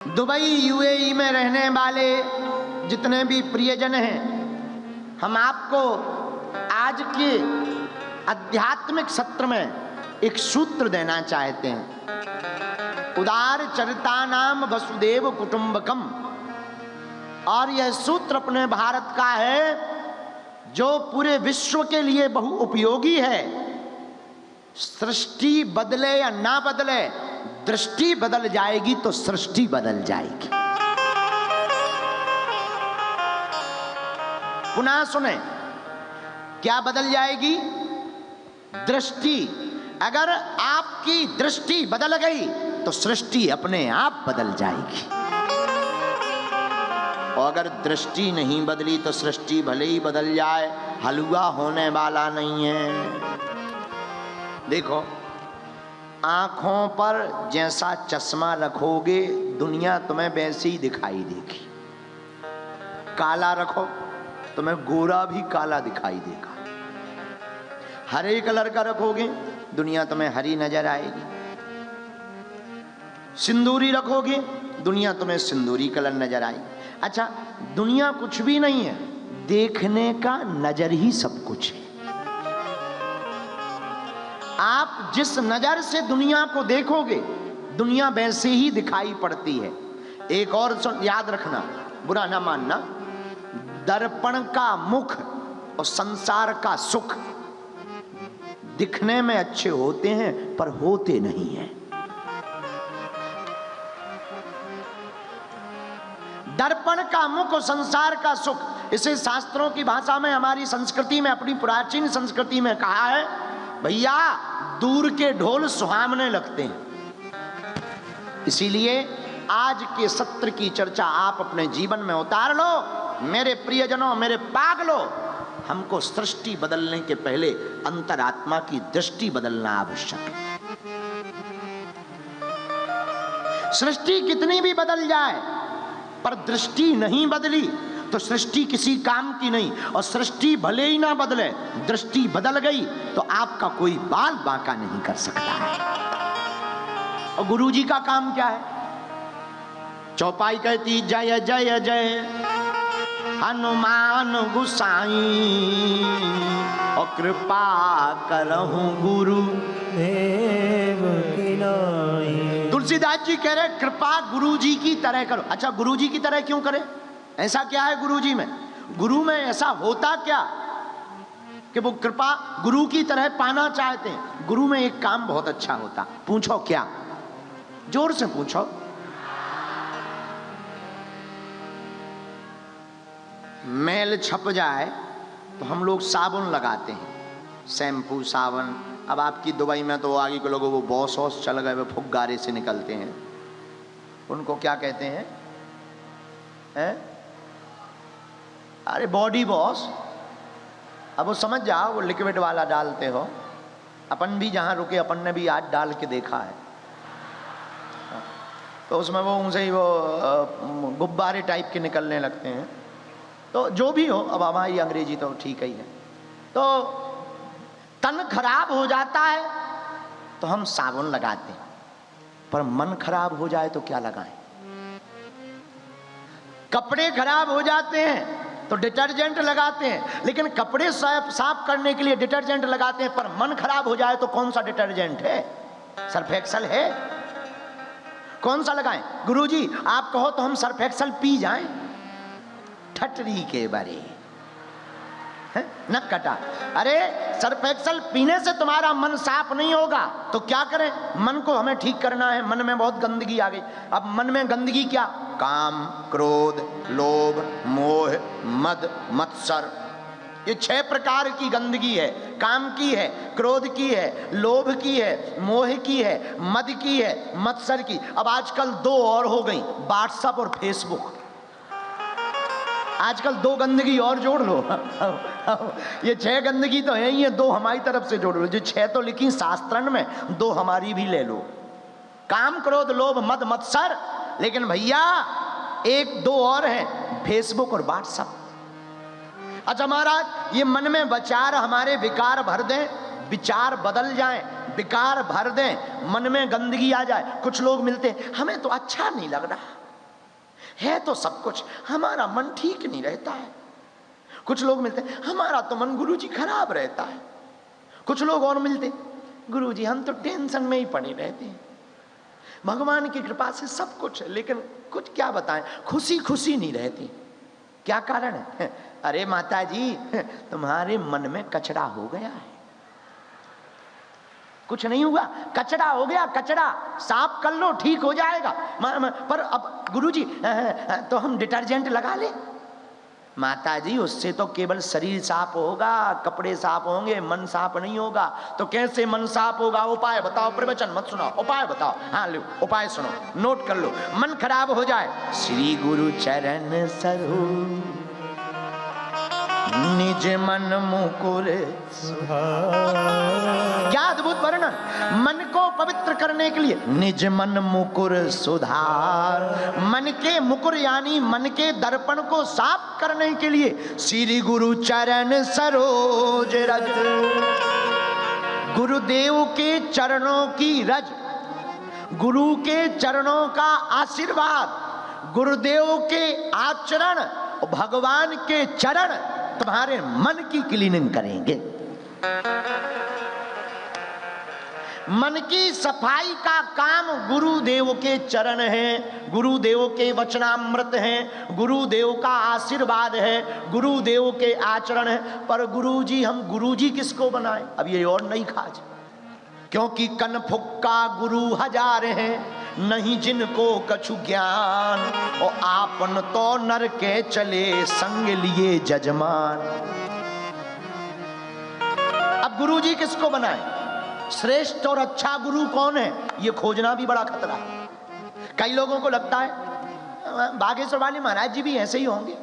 Dubai UAE में रहने वाले जितने भी प्रियजन हैं, हम आपको आज के आध्यात्मिक सत्र में एक सूत्र देना चाहते हैं, उदार चरितानाम वसुदेव कुटुंबकम। और यह सूत्र अपने भारत का है जो पूरे विश्व के लिए बहु उपयोगी है। सृष्टि बदले या ना बदले, दृष्टि बदल जाएगी तो सृष्टि बदल जाएगी। पुनः सुने, क्या बदल जाएगी? दृष्टि। अगर आपकी दृष्टि बदल गई तो सृष्टि अपने आप बदल जाएगी, और अगर दृष्टि नहीं बदली तो सृष्टि भले ही बदल जाए, हलवा होने वाला नहीं है। देखो, आंखों पर जैसा चश्मा रखोगे दुनिया तुम्हें वैसी ही दिखाई देगी। काला रखो तुम्हें गोरा भी काला दिखाई देगा। हरे कलर का रखोगे दुनिया तुम्हें हरी नजर आएगी। सिंदूरी रखोगे दुनिया तुम्हें सिंदूरी कलर नजर आएगी। अच्छा, दुनिया कुछ भी नहीं है, देखने का नजर ही सब कुछ है। आप जिस नजर से दुनिया को देखोगे दुनिया वैसे ही दिखाई पड़ती है। एक और याद रखना, बुरा ना मानना, दर्पण का मुख और संसार का सुख दिखने में अच्छे होते हैं पर होते नहीं हैं। दर्पण का मुख और संसार का सुख, इसे शास्त्रों की भाषा में, हमारी संस्कृति में, अपनी प्राचीन संस्कृति में कहा है, भैया दूर के ढोल सुहावने लगते हैं। इसीलिए आज के सत्र की चर्चा आप अपने जीवन में उतार लो। मेरे प्रियजनों, मेरे पागलों, हमको सृष्टि बदलने के पहले अंतरात्मा की दृष्टि बदलना आवश्यक है। सृष्टि कितनी भी बदल जाए पर दृष्टि नहीं बदली तो सृष्टि किसी काम की नहीं। और सृष्टि भले ही ना बदले, दृष्टि बदल गई तो आपका कोई बाल बांका नहीं कर सकता है। और गुरु जी का काम क्या है? चौपाई कहती जय जय जय हनुमान गुसाई, और कृपा करहूं गुरु देव की नाई। तुलसीदास जी कह रहे कृपा गुरु जी की तरह करो। अच्छा, गुरु जी की तरह क्यों करें? ऐसा क्या है गुरु जी में? गुरु में ऐसा होता क्या कि वो कृपा गुरु की तरह पाना चाहते हैं? गुरु में एक काम बहुत अच्छा होता। पूछो क्या? जोर से पूछो। मैल छप जाए तो हम लोग साबुन लगाते हैं, शैम्पू, साबुन। अब आपकी दुबई में तो आगे के लोगों वो बॉस वॉस चल गए, वो फुग्गारे से निकलते हैं, उनको क्या कहते हैं? अरे बॉडी वॉश। अब वो समझ जाओ, वो लिक्विड वाला डालते हो। अपन भी जहाँ रुके अपन ने भी आज डाल के देखा है, तो उसमें वो उनसे ही वो गुब्बारे टाइप के निकलने लगते हैं। तो जो भी हो, अब हमारी अंग्रेजी तो ठीक ही है। तो तन खराब हो जाता है तो हम साबुन लगाते हैं, पर मन खराब हो जाए तो क्या लगाएं? कपड़े खराब हो जाते हैं तो डिटर्जेंट लगाते हैं, लेकिन कपड़े साफ करने के लिए डिटर्जेंट लगाते हैं, पर मन खराब हो जाए तो कौन सा डिटर्जेंट है? सर्फ एक्सल है, कौन सा लगाएं? गुरुजी आप कहो तो हम सर्फ एक्सल पी जाएं, ठटरी के बारे न कटा। अरे सर्फ एक्सल पीने से तुम्हारा मन साफ नहीं होगा तो क्या करें? मन को हमें ठीक करना है। मन में बहुत गंदगी आ गई। अब मन में गंदगी क्या? काम, क्रोध, लोभ, मोह, मद, मत्सर, ये 6 प्रकार की गंदगी है। काम की है, क्रोध की है, लोभ की है, मोह की है, मद की है, मत्सर की। अब आजकल 2 और हो गई, व्हाट्सएप और फेसबुक। आजकल 2 गंदगी और जोड़ लो। ये 6 गंदगी तो है ही है, 2 हमारी तरफ से जोड़ लो। जो 6 तो लिखी शास्त्रन में, 2 हमारी भी ले लो। काम, क्रोध, लोभ, मद, मत्सर। लेकिन भैया 1-2 और हैं, फेसबुक और व्हाट्सएप। अच्छा महाराज, ये मन में विचार हमारे विकार भर दें, विचार बदल जाएं, विकार भर दें, मन में गंदगी आ जाए। कुछ लोग मिलते हैं, हमें तो अच्छा नहीं लग रहा, है तो सब कुछ, हमारा मन ठीक नहीं रहता है। कुछ लोग मिलते हैं, हमारा तो मन गुरुजी खराब रहता है। कुछ लोग और मिलते, गुरुजी हम तो टेंशन में ही पड़े रहते हैं। भगवान की कृपा से सब कुछ है, लेकिन कुछ क्या बताएं, खुशी खुशी नहीं रहती। क्या कारण है? अरे माता जी, तुम्हारे मन में कचरा हो गया है। कुछ नहीं हुआ, कचरा हो गया, कचरा साफ कर लो, ठीक हो जाएगा। पर अब गुरुजी तो हम डिटर्जेंट लगा ले। माता जी उससे तो केवल शरीर साफ होगा, कपड़े साफ होंगे, मन साफ नहीं होगा। तो कैसे मन साफ होगा? उपाय बताओ, प्रवचन मत सुनाओ, उपाय बताओ। हाँ लो उपाय सुनो, नोट कर लो। मन खराब हो जाए, श्री गुरु चरण सरोज निज मन मुकुर सुधार। क्या अद्भुत वर्णन! मन को पवित्र करने के लिए निज मन मुकुर सुधार। मन के मुकुर यानी मन के दर्पण को साफ करने के लिए श्री गुरु चरण सरोज रज। गुरुदेव के चरणों की रज, गुरु के चरणों का आशीर्वाद, गुरुदेव के आचरण, भगवान के चरण तुम्हारे मन की क्लीनिंग करेंगे। मन की सफाई का काम गुरुदेव के चरण है, गुरुदेव के वचनामृत हैं, गुरुदेव का आशीर्वाद है, गुरुदेव के आचरण है। पर गुरुजी, हम गुरुजी किसको बनाएं? अब ये और नहीं खाज, क्योंकि कन फुक्का गुरु हजार हैं, नहीं जिनको कछु ज्ञान। और आपन तो नर के चले, संग लिए जजमान। अब गुरुजी किसको बनाएं? श्रेष्ठ और अच्छा गुरु कौन है, ये खोजना भी बड़ा खतरा है। कई लोगों को लगता है बागेश्वर वाले महाराज जी भी ऐसे ही होंगे।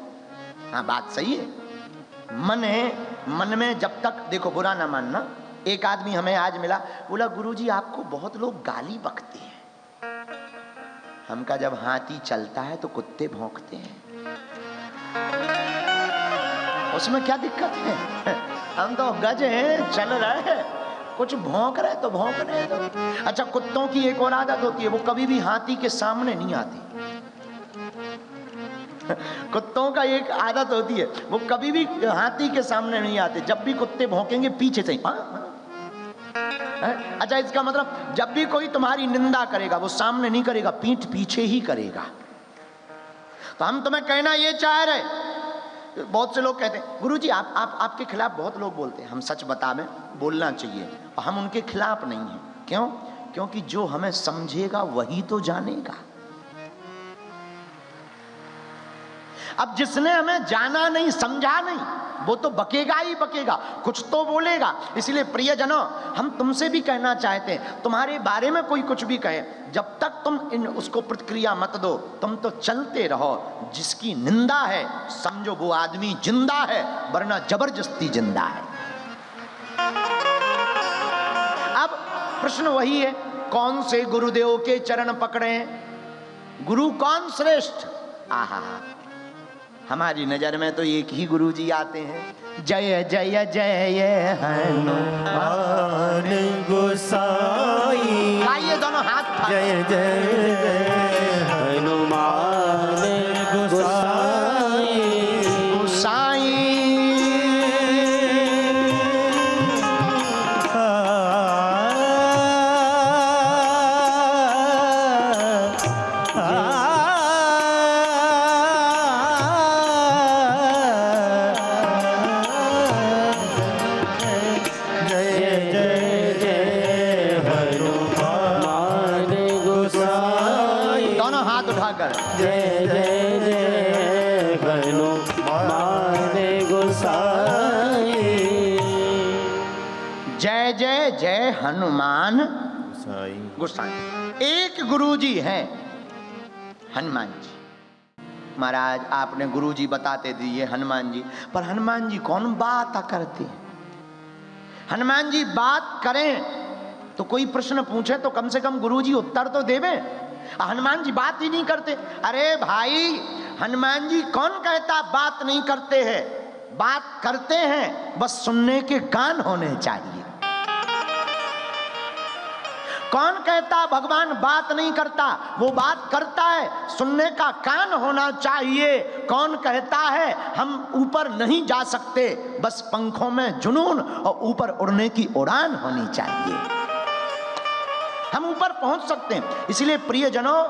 हाँ, बात सही है। मन है, मन में जब तक देखो, बुरा ना मानना। एक आदमी हमें आज मिला, बोला गुरुजी आपको बहुत लोग गाली बकते हैं। हम कहा जब हाथी चलता है तो कुत्ते भौंकते हैं, उसमें क्या दिक्कत है? हम तो गज हैं, चल रहे हैं, कुछ भौंक रहे तो भौंक रहे तो। अच्छा, कुत्तों की एक और आदत होती है, वो कभी भी हाथी के सामने नहीं आती। कुत्तों का एक आदत होती है, वो कभी भी हाथी के सामने नहीं आते। जब भी कुत्ते भौंकेंगे पीछे से। अच्छा, इसका मतलब जब भी कोई तुम्हारी निंदा करेगा वो सामने नहीं करेगा, पीठ पीछे ही करेगा। तो हम तुम्हें कहना ये चाह रहे, बहुत से लोग कहते हैं गुरुजी आपके खिलाफ बहुत लोग बोलते हैं। हम सच बतावें, बोलना चाहिए, और हम उनके खिलाफ नहीं हैं। क्यों? क्योंकि जो हमें समझेगा वही तो जानेगा। अब जिसने हमें जाना नहीं, समझा नहीं, वो तो बकेगा ही बकेगा, कुछ तो बोलेगा। इसलिए प्रियजनों, हम तुमसे भी कहना चाहते हैं, तुम्हारे बारे में कोई कुछ भी कहे, जब तक तुम उसको प्रतिक्रिया मत दो, तुम तो चलते रहो। जिसकी निंदा है समझो वो आदमी जिंदा है, वरना जबरदस्ती जिंदा है। अब प्रश्न वही है, कौन से गुरुदेव के चरण पकड़े? गुरु कौन श्रेष्ठ? आहा, हमारी नजर में तो एक ही गुरु जी आते हैं। जय जय जय हनुमान गोसाई। आइए दोनों हाथ। जय जय जय हनुमान गोसाई गोसाई। जय हनुमान गोसाई। एक गुरुजी हैं हनुमान जी। महाराज आपने गुरुजी बताते दिए हनुमान जी, पर हनुमान जी कौन बात करते हैं? हनुमान जी बात करें तो कोई प्रश्न पूछे तो कम से कम गुरुजी उत्तर तो देवे। हनुमान जी बात ही नहीं करते। अरे भाई, हनुमान जी कौन कहता बात नहीं करते हैं? बात करते हैं, बस सुनने के कान होने चाहिए। कौन कहता भगवान बात नहीं करता? वो बात करता है, सुनने का कान होना चाहिए। कौन कहता है हम ऊपर नहीं जा सकते? बस पंखों में जुनून और ऊपर उड़ने की उड़ान होनी चाहिए, हम ऊपर पहुंच सकते हैं। इसलिए प्रियजनों,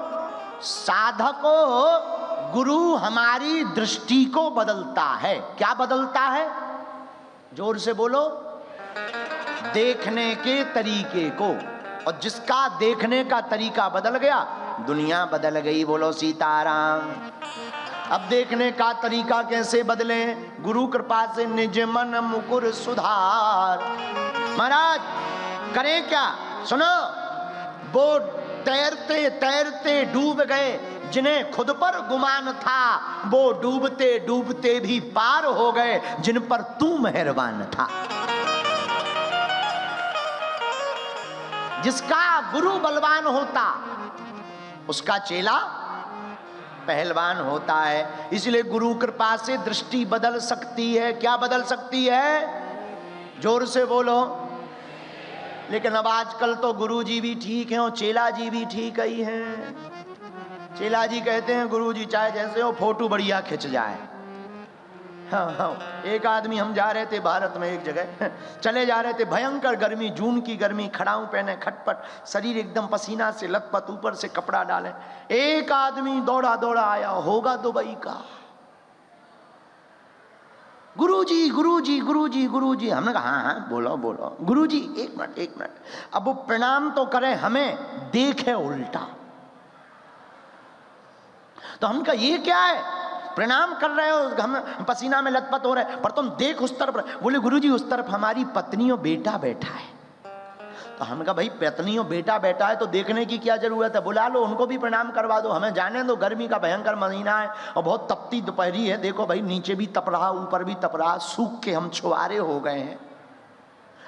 साधकों, गुरु हमारी दृष्टि को बदलता है। क्या बदलता है? जोर से बोलो। देखने के तरीके को। और जिसका देखने का तरीका बदल गया, दुनिया बदल गई। बोलो सीताराम। अब देखने का तरीका कैसे बदले? गुरु कृपा से निज मन मुकुर सुधार। महाराज करें क्या? सुनो, वो तैरते तैरते डूब गए, जिन्हें खुद पर गुमान था। वो डूबते डूबते भी पार हो गए, जिन पर तू मेहरबान था। जिसका गुरु बलवान होता, उसका चेला पहलवान होता है। इसलिए गुरु कृपा से दृष्टि बदल सकती है। क्या बदल सकती है? जोर से बोलो। लेकिन अब आजकल तो गुरु जी भी ठीक हैं और चेला जी भी ठीक ही हैं। चेला जी कहते हैं गुरु जी चाहे जैसे हो, फोटो बढ़िया खिंच जाए। हाँ, एक आदमी, हम जा रहे थे भारत में एक जगह, चले जा रहे थे, भयंकर गर्मी, जून की गर्मी, खड़ाऊ पहने, खटपट, शरीर एकदम पसीना से लथपथ, ऊपर से कपड़ा डाले। एक आदमी दौड़ा दौड़ा आया, होगा दुबई का। गुरुजी गुरुजी गुरुजी गुरुजी। हमने कहा हाँ हाँ बोलो बोलो। गुरुजी एक मिनट एक मिनट। अब वो प्रणाम तो करे, हमें देखे उल्टा। तो हम कहा ये क्या है? प्रणाम कर रहे हो, हम पसीना में लथपथ हो रहे, पर तुम देख उस तरफ। बोले गुरुजी उस तरफ हमारी पत्नी और बेटा बैठा है। तो हम कहा भाई पत्नी और बेटा बैठा है तो देखने की क्या जरूरत है? बुला लो, उनको भी प्रणाम करवा दो, हमें जाने दो। गर्मी का भयंकर महीना है और बहुत तपती दोपहरी है। देखो भाई, नीचे भी तप रहा, ऊपर भी तप रहा, सूख के हम छुआरे हो गए हैं,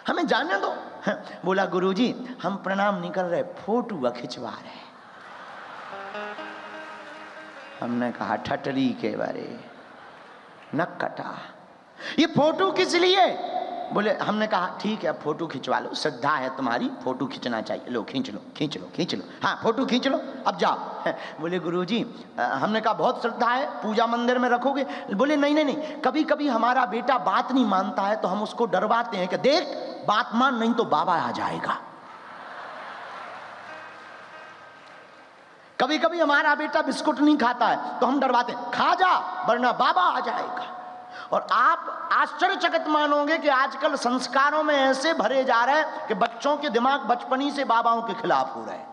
हमें जाने दो। बोला गुरुजी हम प्रणाम नहीं कर रहे, फोटो खिंचवा रहे। हमने कहा ठटरी के बारे नक कटा, ये फोटो किस लिए? बोले, हमने कहा ठीक है फोटो खिंचवा लो, श्रद्धा है तुम्हारी, फोटो खींचना चाहिए, लो खींच लो खींच लो खींच लो, हाँ फोटो खींच लो, अब जाओ। बोले गुरुजी, हमने कहा बहुत श्रद्धा है, पूजा मंदिर में रखोगे? बोले नहीं नहीं नहीं, कभी कभी हमारा बेटा बात नहीं मानता है तो हम उसको डरवाते हैं कि देख बात मान, नहीं तो बाबा आ जाएगा। कभी कभी हमारा बेटा बिस्कुट नहीं खाता है तो हम डरवाते हैं, खा जा वरना बाबा आ जाएगा। और आप आश्चर्यचकित मानोगे कि आजकल संस्कारों में ऐसे भरे जा रहे हैं कि बच्चों के दिमाग बचपनी से बाबाओं के खिलाफ हो रहे हैं।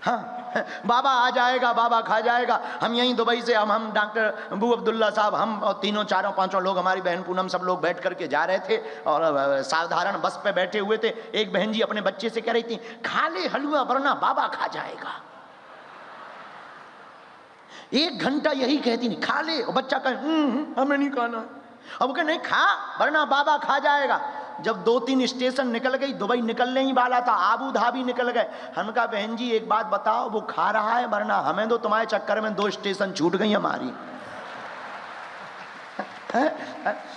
हाँ, बाबा आ जाएगा, बाबा खा जाएगा। हम यहीं दुबई से हम डॉक्टर अबू अब्दुल्ला साहब, हम और तीनों चारों पांचों लोग, हमारी बहन पूनम, सब लोग बैठ करके जा रहे थे और साधारण बस पे बैठे हुए थे। एक बहन जी अपने बच्चे से कह रही थी, खा ले हलवा वरना बाबा खा जाएगा। 1 घंटा यही कहती नहीं, खा ले, और बच्चा कहे हमें नहीं खाना। अब कहे नहीं खा वरना बाबा खा जाएगा। जब 2-3 स्टेशन निकल गई, दुबई निकलने ही वाला था, आबू धाबी निकल गए। हम कहा बहन जी एक बात बताओ, वो खा रहा है वरना हमें दो, तुम्हारे चक्कर में 2 स्टेशन छूट गई हमारी।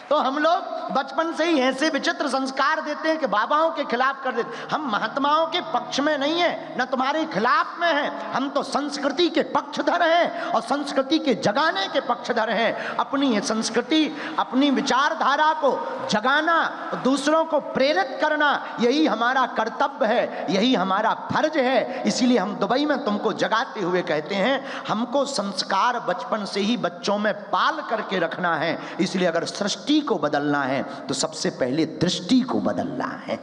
तो हम लोग बचपन से ही ऐसे विचित्र संस्कार देते हैं कि बाबाओं के खिलाफ कर देते। हम महात्माओं के पक्ष में नहीं है, न तुम्हारे खिलाफ में है, हम तो संस्कृति के पक्षधर हैं और संस्कृति के जगाने के पक्षधर हैं। अपनी संस्कृति, अपनी विचारधारा को जगाना, दूसरों को प्रेरित करना, यही हमारा कर्तव्य है, यही हमारा फर्ज है। इसीलिए हम दुबई में तुमको जगाते हुए कहते हैं, हमको संस्कार बचपन से ही बच्चों में पाल करके रखना है। इसलिए अगर सृष्टि को बदलना है तो सबसे पहले दृष्टि को बदलना है।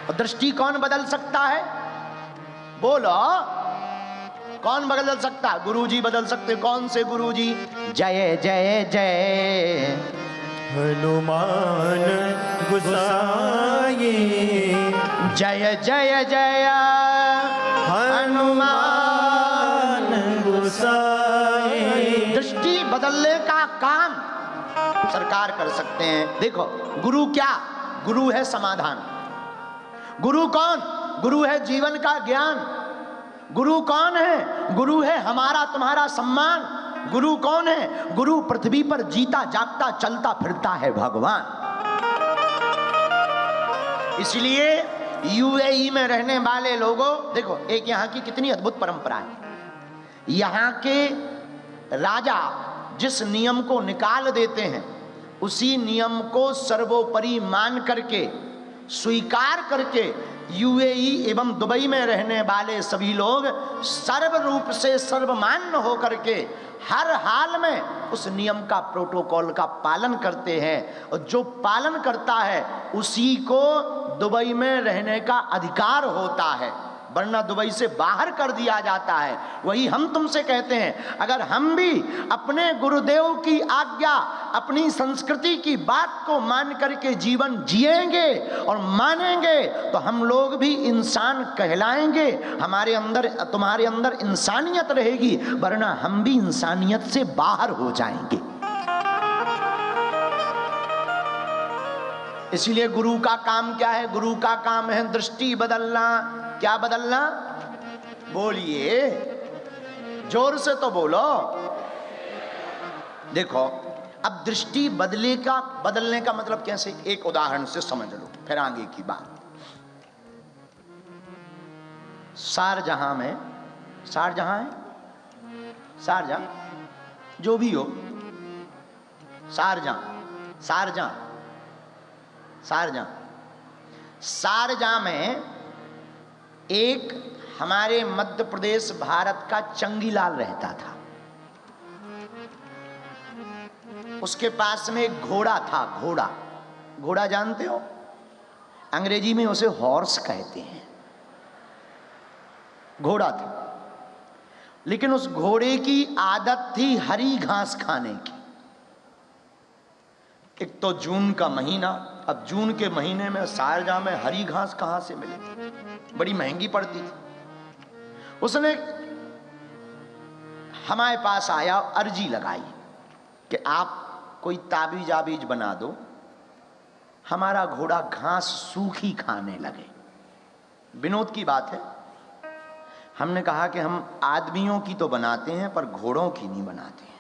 और दृष्टि कौन बदल सकता है? बोलो, कौन बदल सकता है? गुरुजी बदल सकते। कौन से गुरुजी? जय जय जय हनुमान गुसाई, जय जय जय हनुमान गुसाई। दृष्टि बदलने का काम सरकार कर सकते हैं। देखो गुरु क्या? गुरु है समाधान। गुरु कौन? गुरु है जीवन का ज्ञान। गुरु कौन है? गुरु है हमारा तुम्हारा सम्मान। गुरु कौन है? गुरु पृथ्वी पर जीता जागता चलता फिरता है भगवान। इसलिए यूएई में रहने वाले लोगों, देखो एक यहाँ की कितनी अद्भुत परंपरा है। यहाँ के राजा जिस नियम को निकाल देते हैं उसी नियम को सर्वोपरि मान करके, स्वीकार करके यूएई एवं दुबई में रहने वाले सभी लोग सर्व रूप से सर्वमान्य होकर के हर हाल में उस नियम का, प्रोटोकॉल का पालन करते हैं। और जो पालन करता है उसी को दुबई में रहने का अधिकार होता है, वरना दुबई से बाहर कर दिया जाता है। वही हम तुमसे कहते हैं, अगर हम भी अपने गुरुदेव की आज्ञा, अपनी संस्कृति की बात को मान करके जीवन जिएंगे और मानेंगे तो हम लोग भी इंसान कहलाएंगे। हमारे अंदर, तुम्हारे अंदर इंसानियत रहेगी, वरना हम भी इंसानियत से बाहर हो जाएंगे। इसीलिए गुरु का काम क्या है? गुरु का काम है दृष्टि बदलना। क्या बदलना? बोलिए, जोर से तो बोलो। देखो, अब दृष्टि बदलने का मतलब कैसे, एक उदाहरण से समझ लो, फिर आगे की बात। शारजहां में, शारजहां है, शारजहां जो भी हो, शारजहां, शारजहां, शारजहां, शारजहां में एक हमारे मध्य प्रदेश भारत का चंगीलाल रहता था। उसके पास में एक घोड़ा था। घोड़ा, घोड़ा जानते हो? अंग्रेजी में उसे हॉर्स कहते हैं। घोड़ा था, लेकिन उस घोड़े की आदत थी हरी घास खाने की। एक तो जून का महीना, अब जून के महीने में शारजाह में हरी घास कहां से मिले, बड़ी महंगी पड़ती थी। उसने हमारे पास आया, अर्जी लगाई कि आप कोई ताबीज आबीज बना दो, हमारा घोड़ा घास सूखी खाने लगे। विनोद की बात है। हमने कहा कि हम आदमियों की तो बनाते हैं पर घोड़ों की नहीं बनाते हैं।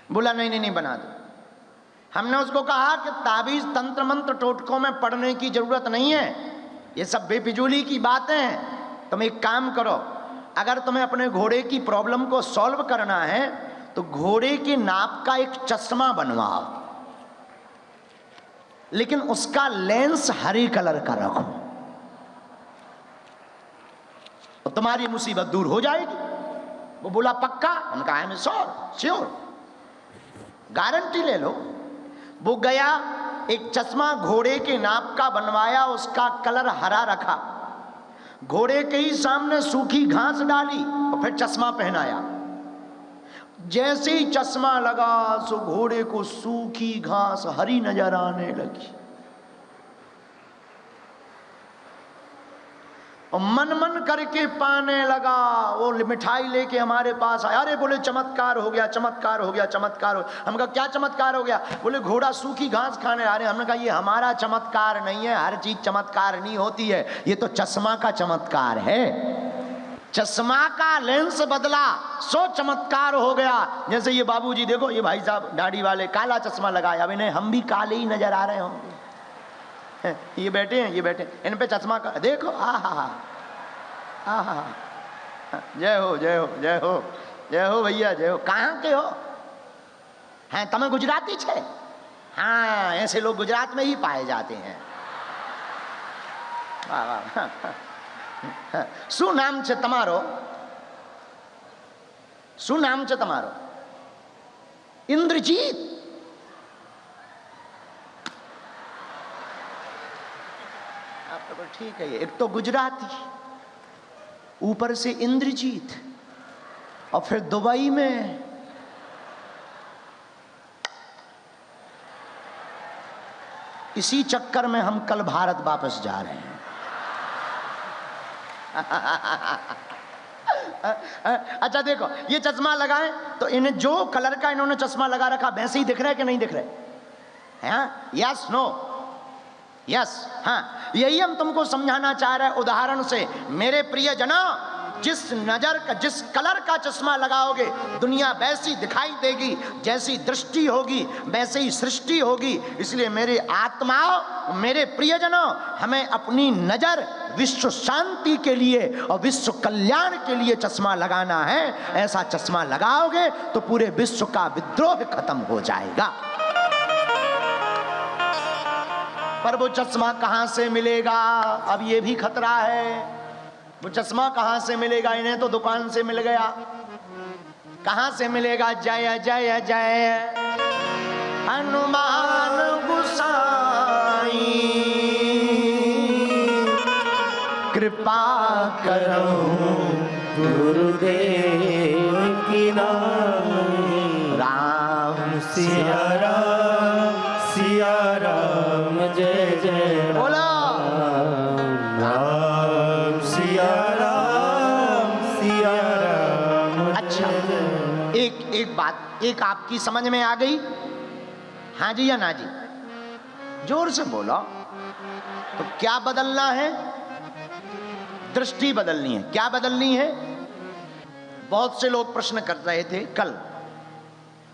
बोला नहीं नहीं नहीं बना दो। हमने उसको कहा कि ताबीज तंत्र मंत्र टोटकों में पढ़ने की जरूरत नहीं है, ये सब बेफिजूली की बातें हैं। तुम एक काम करो, अगर तुम्हें अपने घोड़े की प्रॉब्लम को सॉल्व करना है तो घोड़े के नाप का एक चश्मा बनवाओ, लेकिन उसका लेंस हरे कलर का रखो, तो तुम्हारी मुसीबत दूर हो जाएगी। वो बोला पक्का? हमने कहा मैं श्योर, गारंटी ले लो। वो गया, एक चश्मा घोड़े के नाप का बनवाया, उसका कलर हरा रखा, घोड़े के ही सामने सूखी घास डाली और फिर चश्मा पहनाया। जैसे ही चश्मा लगा सो घोड़े को सूखी घास हरी नजर आने लगी और मन मन करके पाने लगा। वो मिठाई लेके हमारे पास आया, अरे बोले चमत्कार हो गया, चमत्कार हो गया, चमत्कार हो। हम कहा क्या चमत्कार हो गया? बोले घोड़ा सूखी घास खाने आ रहे। हमने कहा ये हमारा चमत्कार नहीं है, हर चीज चमत्कार नहीं होती है, ये तो चश्मा का चमत्कार है। चश्मा का लेंस बदला सो चमत्कार हो गया। जैसे ये बाबूजी देखो, ये भाई साहब दाढ़ी वाले काला चश्मा लगाया, अभी नहीं हम भी काले ही नजर आ रहे होंगे। ये बैठे हैं, ये बैठे, इन पे चश्मा का देखो, जय हो जय हो जय हो जय हो भैया जय हो। कहाँ के हो? हैं तमें गुजराती छे? हाँ, ऐसे लोग गुजरात में ही पाए जाते हैं। वाह वाह। શું નામ છે તમારો? શું નામ છે તમારો? इंद्रजीत। तो ठीक है, एक तो गुजराती, ऊपर से इंद्रजीत, और फिर दुबई में। इसी चक्कर में हम कल भारत वापस जा रहे हैं। अच्छा देखो, ये चश्मा लगाए तो इन्हें जो कलर का इन्होंने चश्मा लगा रखा वैसे ही दिख रहा है कि नहीं दिख रहा है? Yes no yes. हाँ, यही हम तुमको समझाना चाह रहे हैं उदाहरण से। मेरे प्रिय जना, जिस नजर का, जिस कलर का चश्मा लगाओगे दुनिया वैसी दिखाई देगी, जैसी दृष्टि होगी वैसे ही सृष्टि होगी। इसलिए मेरे आत्माओं, मेरे प्रियजनों, हमें अपनी नजर विश्व शांति के लिए और विश्व कल्याण के लिए चश्मा लगाना है। ऐसा चश्मा लगाओगे तो पूरे विश्व का विद्रोह खत्म हो जाएगा। पर वो चश्मा कहां से मिलेगा? अब ये भी खतरा है। वो चश्मा कहां से मिलेगा? इन्हें तो दुकान से मिल गया, कहां से मिलेगा? जय जय जय हनुमान गोसाई, कृपा करो गुरुदेव की नाई। राम सिया राम जय जय बोलो। राम सिया राम अच्छा, एक बात, एक आपकी समझ में आ गई? हाँ जी या ना जी? जोर से बोलो। तो क्या बदलना है? दृष्टि बदलनी है। क्या बदलनी है? बहुत से लोग प्रश्न कर रहे थे कल,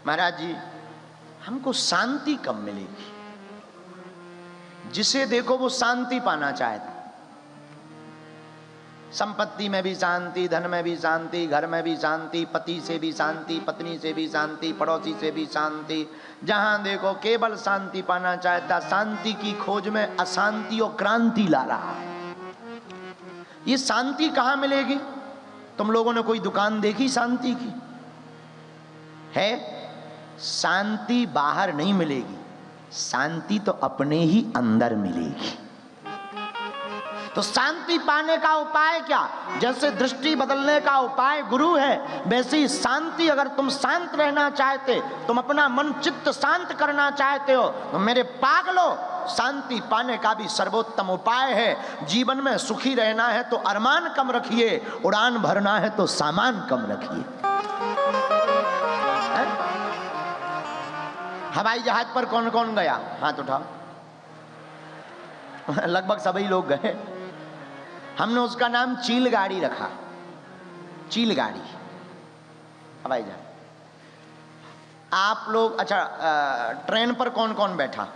महाराज जी हमको शांति कब मिलेगी? जिसे देखो वो शांति पाना चाहता। संपत्ति में भी शांति, धन में भी शांति, घर में भी शांति, पति से भी शांति, पत्नी से भी शांति, पड़ोसी से भी शांति। जहां देखो केवल शांति पाना चाहता। शांति की खोज में अशांति और क्रांति ला रहा है। ये शांति कहां मिलेगी? तुम लोगों ने कोई दुकान देखी शांति की? है? शांति बाहर नहीं मिलेगी, शांति तो अपने ही अंदर मिलेगी। तो शांति पाने का उपाय क्या? जैसे दृष्टि बदलने का उपाय गुरु है, वैसे ही शांति, अगर तुम शांत रहना चाहते, तुम अपना मन चित्त शांत करना चाहते हो, तो मेरे पागलों, शांति पाने का भी सर्वोत्तम उपाय है। जीवन में सुखी रहना है तो अरमान कम रखिए, उड़ान भरना है तो सामान कम रखिए। हवाई जहाज पर कौन कौन गया? हाथ उठाओ। लगभग सभी लोग गए। हमने उसका नाम चील गाड़ी रखा। चील गाड़ी हवाई जहाज। आप लोग, अच्छा, ट्रेन पर कौन कौन बैठा?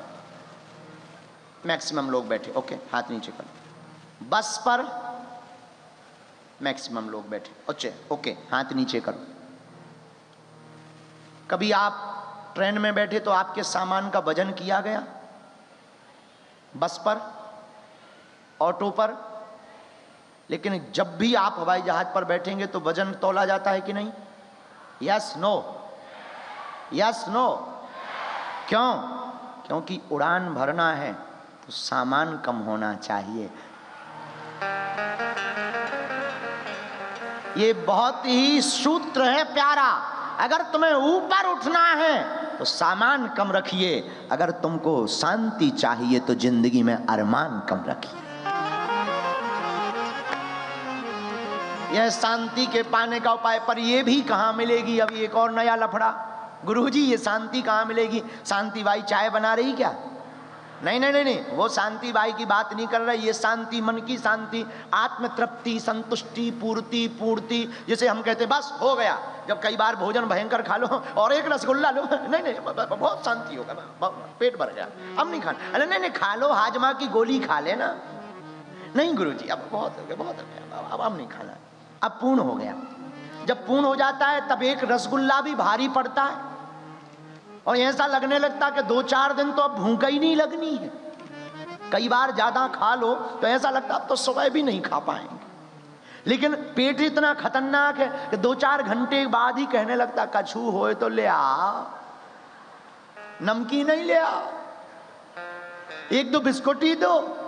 मैक्सिमम लोग बैठे, ओके, हाथ नीचे करो। बस पर मैक्सिमम लोग बैठे, अच्छे, ओके, हाथ नीचे करो। कभी आप ट्रेन में बैठे तो आपके सामान का वजन किया गया? बस पर, ऑटो पर? लेकिन जब भी आप हवाई जहाज पर बैठेंगे तो वजन तौला जाता है कि नहीं? Yes no? Yes no? क्यों? क्योंकि उड़ान भरना है तो सामान कम होना चाहिए। ये बहुत ही सूत्र है प्यारा। अगर तुम्हें ऊपर उठना है तो सामान कम रखिए, अगर तुमको शांति चाहिए तो जिंदगी में अरमान कम रखिए। यह शांति के पाने का उपाय। पर यह भी कहां मिलेगी? अभी एक और नया लफड़ा। गुरुजी ये शांति कहां मिलेगी? शांति बाई चाय बना रही क्या? नहीं नहीं नहीं नहीं, वो शांति बाई की बात नहीं कर रहा। ये शांति मन की शांति, आत्म तृप्ति, संतुष्टि, पूर्ति, पूर्ति। जैसे हम कहते बस हो गया, जब कई बार भोजन भयंकर खा लो और एक रसगुल्ला लो, नहीं नहीं बहुत शांति होगा, पेट भर गया, अब नहीं खाना। अरे नहीं नहीं, खा लो, हाजमा की गोली खा लेना। नहीं गुरुजी अब बहुत हो गया, बहुत हो गया, अब नहीं खाना, अब पूर्ण हो गया। जब पूर्ण हो जाता है तब एक रसगुल्ला भी भारी पड़ता है और ऐसा लगने लगता है कि 2-4 दिन तो अब भूख ही नहीं लगनी है। कई बार ज्यादा खा लो तो ऐसा लगता अब तो सुबह भी नहीं खा पाएंगे। लेकिन पेट इतना खतरनाक है कि 2-4 घंटे बाद ही कहने लगता कछू होए तो ले आ, नमकीन नहीं ले आ, 1-2 बिस्कुट ही दो।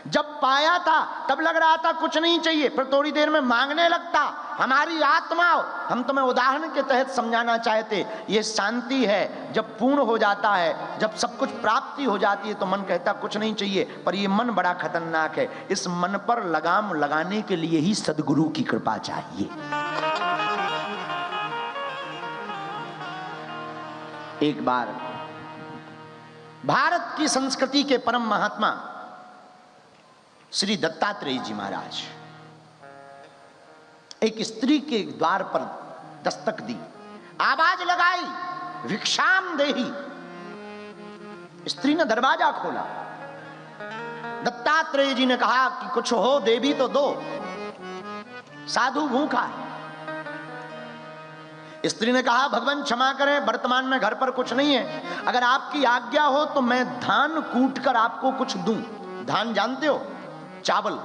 जब पाया था तब लग रहा था कुछ नहीं चाहिए, फिर थोड़ी देर में मांगने लगता। हमारी आत्मा, हम तुम्हें उदाहरण के तहत समझाना चाहते, ये शांति है। जब पूर्ण हो जाता है, जब सब कुछ प्राप्ति हो जाती है तो मन कहता कुछ नहीं चाहिए। पर ये मन बड़ा खतरनाक है। इस मन पर लगाम लगाने के लिए ही सद्गुरु की कृपा चाहिए। एक बार भारत की संस्कृति के परम महात्मा श्री दत्तात्रेय जी महाराज एक स्त्री के द्वार पर दस्तक दी, आवाज लगाई, भिक्षाम देहि। स्त्री ने दरवाजा खोला। दत्तात्रेय जी ने कहा कि कुछ हो देवी तो दो, साधु भूखा है। स्त्री ने कहा भगवान क्षमा करें, वर्तमान में घर पर कुछ नहीं है, अगर आपकी आज्ञा हो तो मैं धान कूट कर आपको कुछ दूं। धान जानते हो, चावल।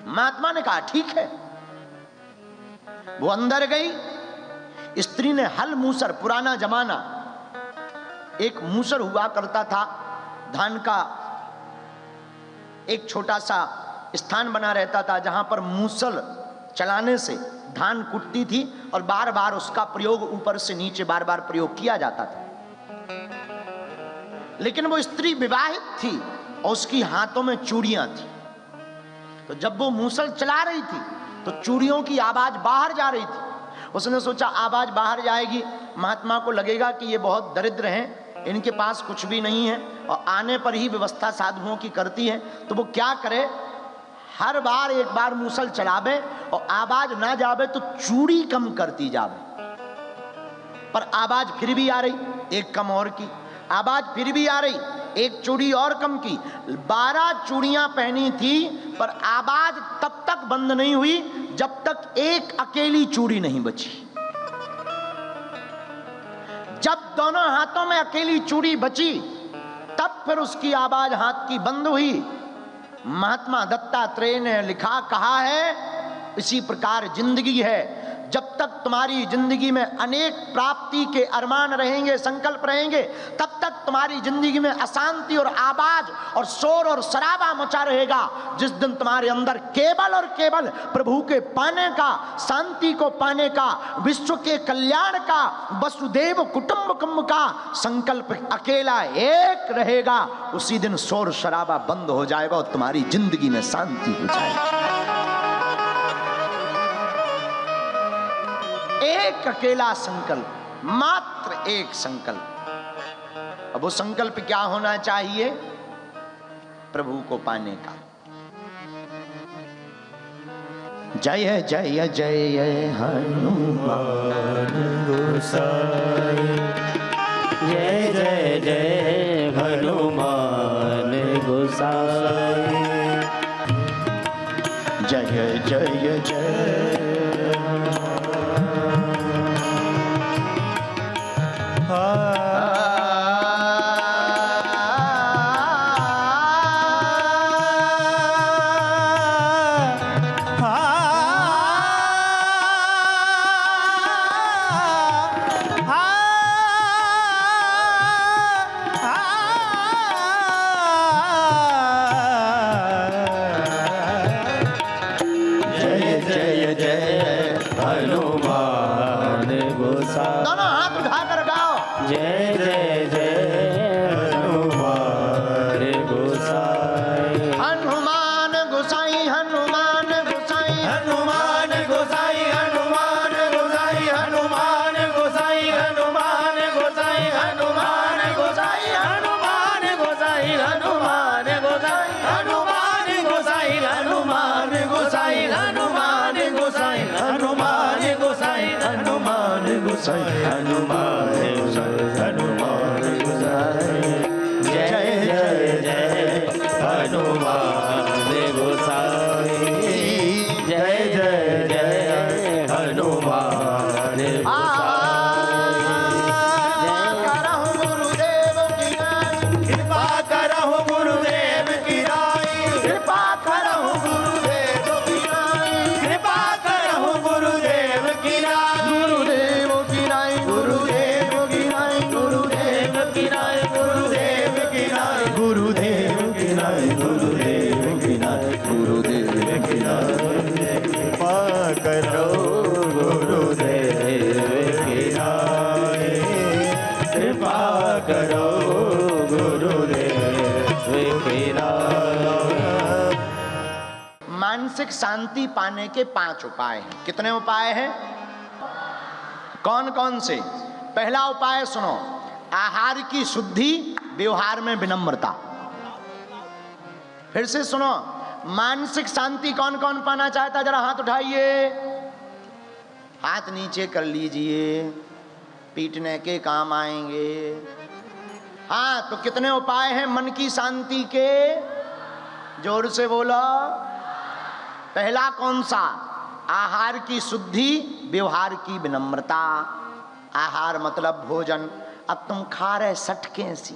महात्मा ने कहा ठीक है। वो अंदर गई। स्त्री ने हल मूसर, पुराना जमाना, एक मूसर हुआ करता था, धान का एक छोटा सा स्थान बना रहता था जहां पर मूसल चलाने से धान कुटती थी और बार बार उसका प्रयोग ऊपर से नीचे बार बार प्रयोग किया जाता था। लेकिन वो स्त्री विवाहित थी और उसकी हाथों में चूड़ियां थी, तो जब वो मूसल चला रही थी तो चूड़ियों की आवाज बाहर जा रही थी। उसने सोचा आवाज बाहर जाएगी, महात्मा को लगेगा कि ये बहुत दरिद्र हैं, इनके पास कुछ भी नहीं है और आने पर ही व्यवस्था साधुओं की करती है, तो वो क्या करे, हर बार एक बार मूसल चलावे और आवाज ना जावे तो चूड़ी कम करती जावे। पर आवाज फिर भी आ रही, एक कम और की, आवाज फिर भी आ रही, एक चूड़ी और कम की। 12 चूड़ियां पहनी थी पर आवाज तब तक बंद नहीं हुई जब तक एक अकेली चूड़ी नहीं बची। जब दोनों हाथों में अकेली चूड़ी बची तब फिर उसकी आवाज हाथ की बंद हुई। महात्मा दत्तात्रेय ने लिखा, कहा है इसी प्रकार जिंदगी है, जब तक तुम्हारी जिंदगी में अनेक प्राप्ति के अरमान रहेंगे, संकल्प रहेंगे, तब तक तुम्हारी जिंदगी में अशांति और आवाज और शोर और शराबा मचा रहेगा। जिस दिन तुम्हारे अंदर केवल और केवल प्रभु के पाने का, शांति को पाने का, विश्व के कल्याण का, वसुदेव कुटुंबकम का संकल्प अकेला एक रहेगा, उसी दिन शोर शराबा बंद हो जाएगा और तुम्हारी जिंदगी में शांति हो जाएगी। एक अकेला संकल्प, मात्र एक संकल्प। अब वो संकल्प क्या होना चाहिए? प्रभु को पाने का। जय जय जय हनुमान गोसाई, जय जय जय हनुमान गोसाई, जय जय जय मानसिक शांति पाने के 5 उपाय हैं। कितने उपाय हैं? कौन कौन से? पहला उपाय सुनो, आहार की शुद्धि, व्यवहार में विनम्रता। फिर से सुनो, मानसिक शांति कौन कौन पाना चाहता है? जरा हाथ उठाइए, हाथ नीचे कर लीजिए, पीटने के काम आएंगे। हाँ, तो कितने उपाय हैं मन की शांति के? जोर से बोलो। पहला कौन सा? आहार की शुद्धि, व्यवहार की विनम्रता। आहार मतलब भोजन। अब तुम खा रहे सटके सी,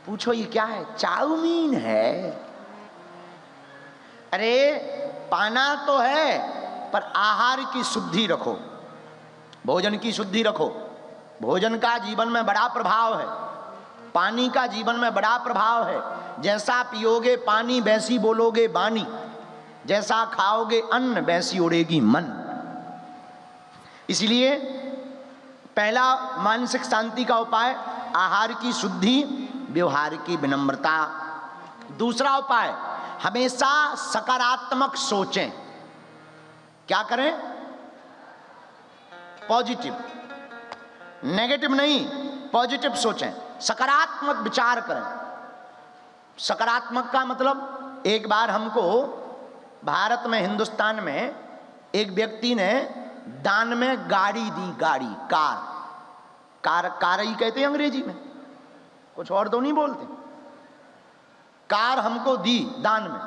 पूछो ये क्या है? चाउमीन है। अरे पाना तो है, पर आहार की शुद्धि रखो, भोजन की शुद्धि रखो। भोजन का जीवन में बड़ा प्रभाव है, पानी का जीवन में बड़ा प्रभाव है। जैसा पियोगे पानी वैसी बोलोगे वाणी, जैसा खाओगे अन्न वैसी उड़ेगी मन। इसलिए पहला मानसिक शांति का उपाय आहार की शुद्धि, व्यवहार की विनम्रता। दूसरा उपाय, हमेशा सकारात्मक सोचें। क्या करें? पॉजिटिव, नेगेटिव नहीं, पॉजिटिव सोचें, सकारात्मक विचार करें। सकारात्मक का मतलब, एक बार हमको भारत में, हिंदुस्तान में एक व्यक्ति ने दान में गाड़ी दी, गाड़ी, कार ही कहते हैं अंग्रेजी में, कुछ और तो नहीं बोलते। कार हमको दी दान में।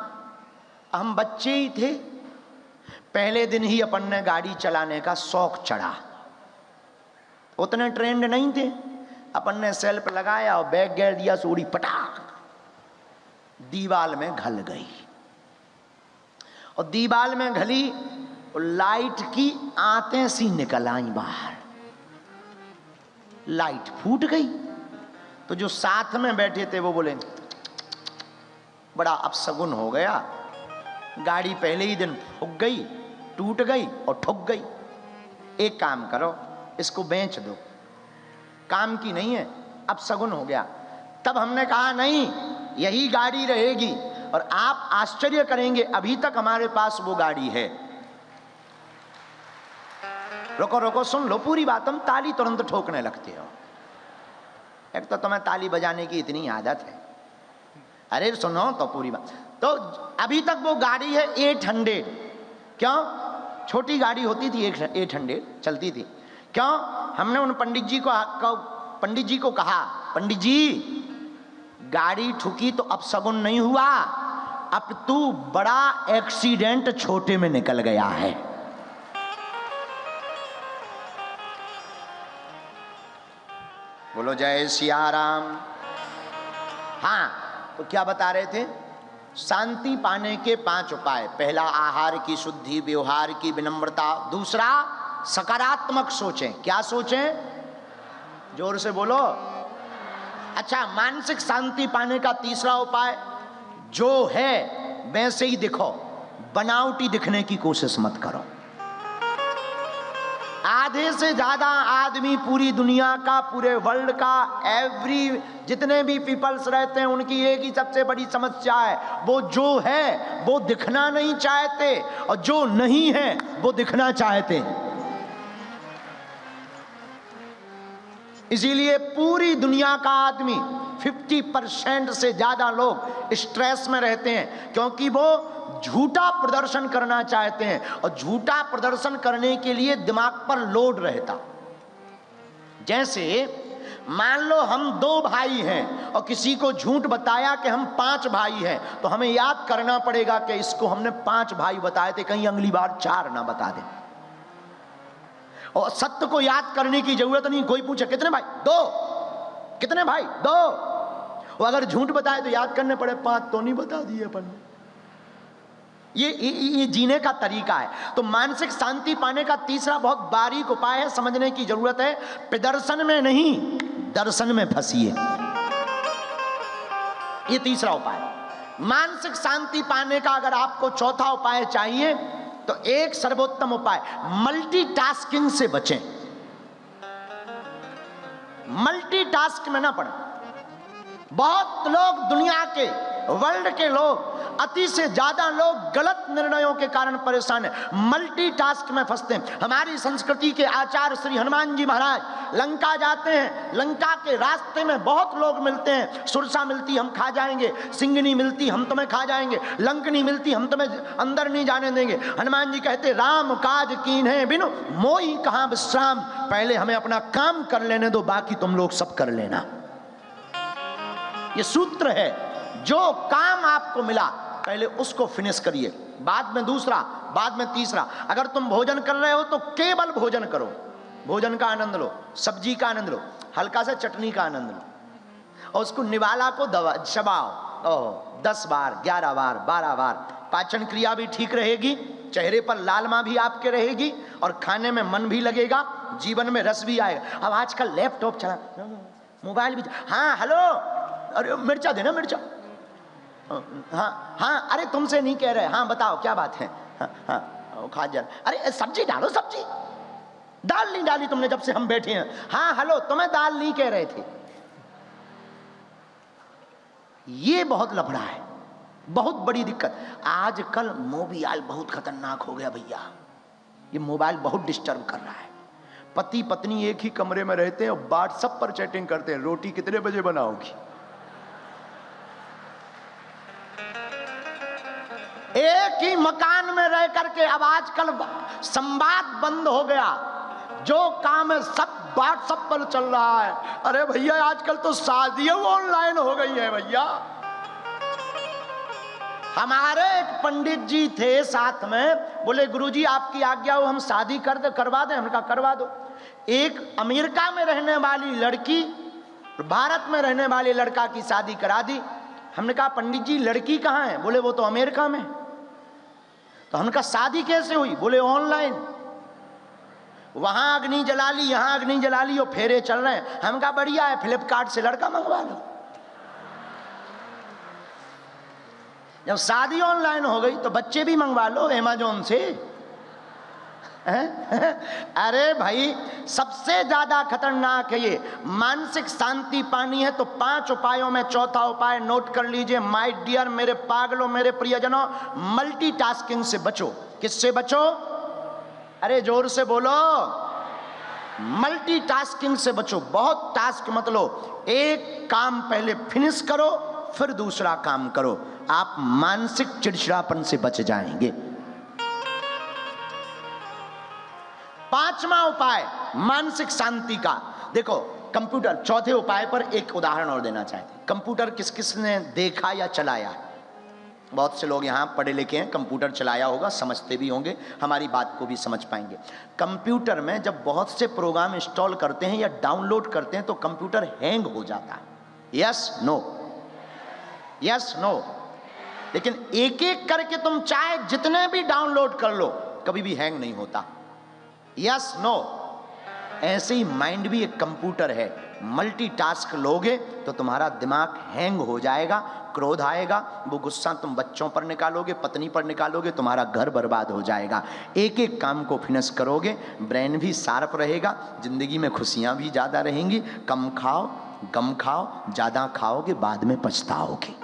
हम बच्चे ही थे, पहले दिन ही अपन ने गाड़ी चलाने का शौक चढ़ा। उतने ट्रेंड नहीं थे, अपन ने सेल्फ लगाया और बैग गेर दिया, सूड़ी पटाख दीवाल में घल गई। और दीवाल में घली और लाइट की आंतें सी निकल आई बाहर, लाइट फूट गई। तो जो साथ में बैठे थे वो बोले बड़ा अपशगुन हो गया, गाड़ी पहले ही दिन फूक गई, टूट गई और ठुक गई। एक काम करो, इसको बेच दो, काम की नहीं है, अपशगुन हो गया। तब हमने कहा नहीं, यही गाड़ी रहेगी और आप आश्चर्य करेंगे, अभी तक हमारे पास वो गाड़ी है। रुको रुको, सुन लो पूरी बात, हम ताली तुरंत ठोकने लगते हो। एक तो तुम्हें ताली बजाने की इतनी आदत है। अरे सुनो तो पूरी बात। तो अभी तक वो गाड़ी है 800। क्यों? छोटी गाड़ी होती थी 800 चलती थी। क्यों? हमने उन पंडित जी को कहा, पंडित जी गाड़ी ठुकी तो अपशगुन नहीं हुआ, अब तू बड़ा एक्सीडेंट छोटे में निकल गया है। बोलो जय सिया राम। हाँ, तो क्या बता रहे थे? शांति पाने के 5 उपाय। पहला आहार की शुद्धि, व्यवहार की विनम्रता। दूसरा सकारात्मक सोचें। क्या सोचें? जोर से बोलो। अच्छा, मानसिक शांति पाने का तीसरा उपाय, जो है वैसे ही दिखो, बनावटी दिखने की कोशिश मत करो। आधे से ज्यादा आदमी पूरी दुनिया का, पूरे वर्ल्ड का, जितने भी पीपल्स रहते हैं, उनकी एक ही सबसे बड़ी समस्या है, वो जो है वो दिखना नहीं चाहते और जो नहीं है वो दिखना चाहते हैं। इसीलिए पूरी दुनिया का आदमी 50% से ज्यादा लोग स्ट्रेस में रहते हैं, क्योंकि वो झूठा प्रदर्शन करना चाहते हैं और झूठा प्रदर्शन करने के लिए दिमाग पर लोड रहता। जैसे मान लो हम 2 भाई हैं और किसी को झूठ बताया कि हम 5 भाई हैं, तो हमें याद करना पड़ेगा कि इसको हमने 5 भाई बताए थे, कहीं अगली बार 4 ना बता दें। और सत्य को याद करने की जरूरत नहीं। कोई पूछे कितने भाई? 2। कितने भाई? 2। वो अगर झूठ बताए तो याद करने पड़े, 5 तो नहीं बता दिए अपन ने। ये जीने का तरीका है। तो मानसिक शांति पाने का तीसरा बहुत बारीक उपाय है, समझने की जरूरत है। प्रदर्शन में नहीं, दर्शन में फंसिए। ये तीसरा उपाय। मानसिक शांति पाने का अगर आपको चौथा उपाय चाहिए तो एक सर्वोत्तम उपाय, मल्टीटास्किंग से बचें। मल्टीटास्क में ना पड़े। बहुत लोग दुनिया के वर्ल्ड के लोग, अति से ज्यादा लोग गलत निर्णयों के कारण परेशान हैं, मल्टीटास्क में फंसते हैं। हमारी संस्कृति के आचार्य श्री हनुमान जी महाराज लंका जाते हैं, लंका के रास्ते में बहुत लोग मिलते हैं, सुरसा मिलती हम खा जाएंगे, सिंगनी मिलती हम तुम्हें खा जाएंगे, लंकनी मिलती हम तुम्हें अंदर नहीं जाने देंगे। हनुमान जी कहते राम काज कीन्हे बिनु मोहि कहां विश्राम, पहले हमें अपना काम कर लेने दो, बाकी तुम लोग सब कर लेना। ये सूत्र है, जो काम आपको मिला पहले उसको फिनिश करिए, बाद में दूसरा, बाद में तीसरा। अगर तुम भोजन कर रहे हो तो केवल भोजन करो, भोजन का आनंद लो, सब्जी का आनंद लो, हल्का सा चटनी का आनंद लो, और उसको निवाला को दबा चबाओ 10 बार, 11 बार, 12 बार। पाचन क्रिया भी ठीक रहेगी, चेहरे पर लालिमा भी आपके रहेगी, और खाने में मन भी लगेगा, जीवन में रस भी आएगा। अब आजकल लैपटॉप चला, मोबाइल भी, हाँ हेलो, अरे मिर्चा देना, मिर्चा, हाँ हाँ, अरे तुमसे नहीं कह रहे, हाँ बताओ क्या बात है, हाँ हाँ खा जा, अरे सब्जी डालो, सब्जी दाल नहीं डाली तुमने जब से हम बैठे हैं, हाँ हेलो, तुम्हें दाल नहीं कह रहे थे। ये बहुत लफड़ा है, बहुत बड़ी दिक्कत। आजकल मोबाइल बहुत खतरनाक हो गया भैया, ये मोबाइल बहुत डिस्टर्ब कर रहा है। पति पत्नी एक ही कमरे में रहते हैं और व्हाट्सएप पर चैटिंग करते हैं, रोटी कितने बजे बनाओगी, एक ही मकान में रह करके। अब आजकल संवाद बंद हो गया, जो काम है सब व्हाट्सएप पर चल रहा है। अरे भैया आजकल तो शादियां ऑनलाइन हो गई है भैया। हमारे एक पंडित जी थे साथ में, बोले गुरुजी आपकी आज्ञा हो हम शादी करवा दें। हमने कहा करवा दो। एक अमेरिका में रहने वाली लड़की भारत में रहने वाले लड़का की शादी करा दी। हमने कहा पंडित जी लड़की कहाँ है? बोले वो तो अमेरिका में। तो हमने कहा शादी कैसे हुई? बोले ऑनलाइन, वहां अग्नि जला ली, यहां अग्नि जला ली और फेरे चल रहे हैं। हम कहा बढ़िया है, फ्लिपकार्ट से लड़का मंगवा लो। जब शादी ऑनलाइन हो गई तो बच्चे भी मंगवा लो अमेज़न से। अरे भाई सबसे ज्यादा खतरनाक है ये। मानसिक शांति पानी है तो 5 उपायों में चौथा उपाय नोट कर लीजिए माय डियर, मेरे पागलों, मेरे प्रियजनों, मल्टीटास्किंग से बचो। किससे बचो? अरे जोर से बोलो, मल्टीटास्किंग से बचो। बहुत टास्क मत लो, एक काम पहले फिनिश करो फिर दूसरा काम करो, आप मानसिक चिड़चिड़ापन से बच जाएंगे। 5वां उपाय मानसिक शांति का, देखो कंप्यूटर। चौथे उपाय पर एक उदाहरण और देना चाहते हैं। कंप्यूटर किस किस ने देखा या चलाया? बहुत से लोग यहाँ पढ़े लिखे हैं, कंप्यूटर चलाया होगा, समझते भी होंगे, हमारी बात को भी समझ पाएंगे। कंप्यूटर में जब बहुत से प्रोग्राम इंस्टॉल करते हैं या डाउनलोड करते हैं तो कंप्यूटर हैंग हो जाता है। Yes no? Yes no? लेकिन एक एक करके तुम चाहे जितने भी डाउनलोड कर लो कभी भी हैंग नहीं होता। Yes no? ऐसे ही माइंड भी एक कंप्यूटर है। मल्टीटास्क लोगे तो तुम्हारा दिमाग हैंग हो जाएगा, क्रोध आएगा, वो गुस्सा तुम बच्चों पर निकालोगे, पत्नी पर निकालोगे, तुम्हारा घर बर्बाद हो जाएगा। एक एक काम को फिनिश करोगे, ब्रेन भी शार्प रहेगा, जिंदगी में खुशियां भी ज्यादा रहेंगी। कम खाओ, गम खाओ, ज्यादा खाओगे बाद में पछताओगे।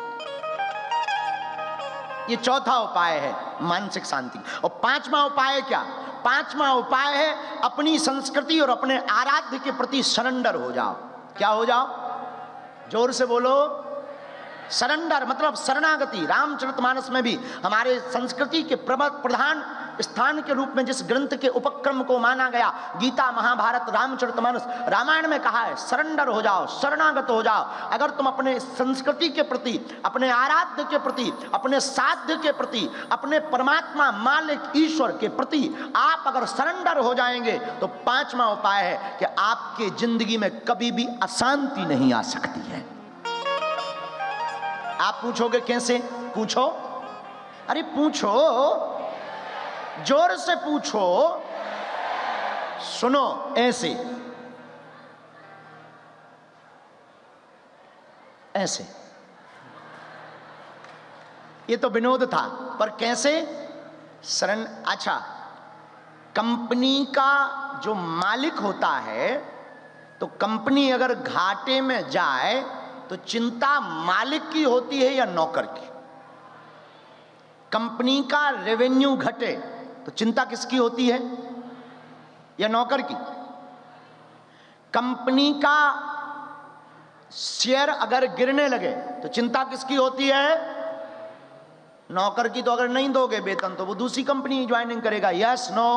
ये चौथा उपाय है मानसिक शांति। और 5वां उपाय क्या? 5वां उपाय है अपनी संस्कृति और अपने आराध्य के प्रति सरेंडर हो जाओ। क्या हो जाओ? जोर से बोलो। सरेंडर मतलब शरणागति। रामचरितमानस में भी हमारे संस्कृति के प्रधान स्थान के रूप में जिस ग्रंथ के उपक्रम को माना गया, गीता, महाभारत, रामचरितमानस, रामायण में कहा है सरेंडर हो जाओ, शरणागत हो जाओ। अगर तुम अपने संस्कृति के प्रति, अपने आराध्य के प्रति, अपने साध्य के प्रति, अपने परमात्मा मालिक ईश्वर के प्रति आप अगर सरेंडर हो जाएंगे तो 5वां उपाय है कि आपके जिंदगी में कभी भी अशांति नहीं आ सकती है। आप पूछोगे कैसे? पूछो, अरे पूछो, जोर से पूछो। सुनो, ऐसे ऐसे। ये तो विनोद था, पर कैसे? शरण। अच्छा, कंपनी का जो मालिक होता है तो कंपनी अगर घाटे में जाए तो चिंता मालिक की होती है या नौकर की? कंपनी का रेवेन्यू घटे तो चिंता किसकी होती है, या नौकर की? कंपनी का शेयर अगर गिरने लगे तो चिंता किसकी होती है? नौकर की। तो अगर नहीं दोगे वेतन तो वो दूसरी कंपनी ज्वाइनिंग करेगा। यस नो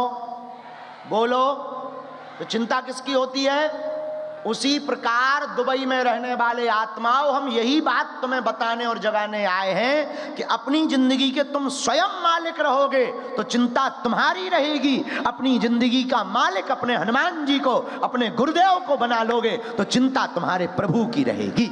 बोलो। तो चिंता किसकी होती है? उसी प्रकार दुबई में रहने वाले आत्माओं, हम यही बात तुम्हें बताने और जगाने आए हैं कि अपनी जिंदगी के तुम स्वयं मालिक रहोगे तो चिंता तुम्हारी रहेगी। अपनी जिंदगी का मालिक अपने हनुमान जी को, अपने गुरुदेव को बना लोगे तो चिंता तुम्हारे प्रभु की रहेगी।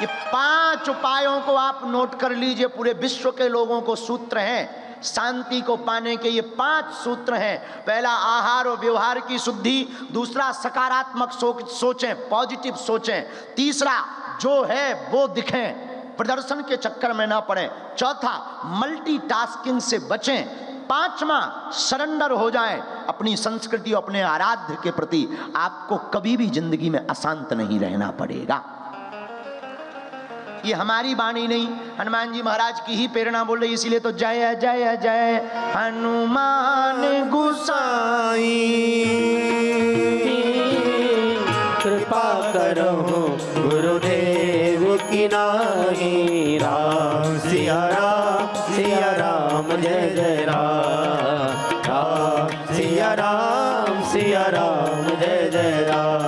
ये 5 उपायों को आप नोट कर लीजिए। पूरे विश्व के लोगों को सूत्र हैं शांति को पाने के। ये 5 सूत्र हैं। पहला, आहार और व्यवहार की शुद्धि। दूसरा, सकारात्मक सोचें, पॉजिटिव सोचें। तीसरा, जो है वो दिखें, प्रदर्शन के चक्कर में ना पड़ें। चौथा, मल्टीटास्किंग से बचें। पांचवा, सरेंडर हो जाएं अपनी संस्कृति और अपने आराध्य के प्रति। आपको कभी भी जिंदगी में अशांत नहीं रहना पड़ेगा। ये हमारी वाणी नहीं, हनुमान जी महाराज की ही प्रेरणा बोल रही, इसीलिए तो जय जय जय हनुमान गोसाई, कृपा करो गुरुदेव की नाई। राम सिया राम जय जय राम। राम सिया राम जय जय राम।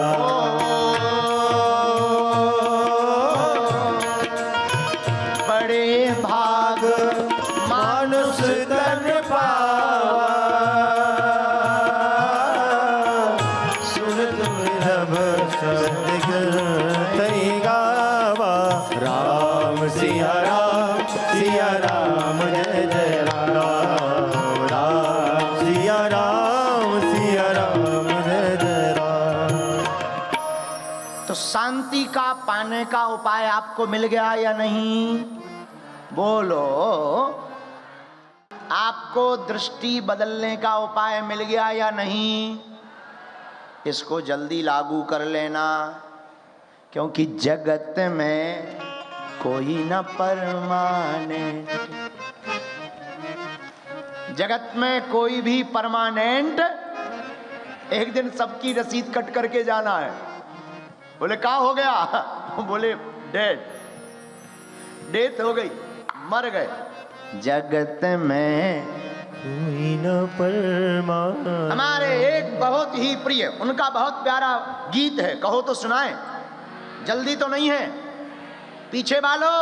शांति का पाने का उपाय आपको मिल गया या नहीं? बोलो। आपको दृष्टि बदलने का उपाय मिल गया या नहीं? इसको जल्दी लागू कर लेना, क्योंकि जगत में कोई न परमानेंट। जगत में कोई भी परमानेंट, एक दिन सबकी रसीद कट करके जाना है। बोले क्या हो गया? बोले डेथ हो गई, मर गए। जगत में कोई न परमानेंट। हमारे एक बहुत ही प्रिय, उनका बहुत प्यारा गीत है, कहो तो सुनाएं। जल्दी तो नहीं है पीछे वालों।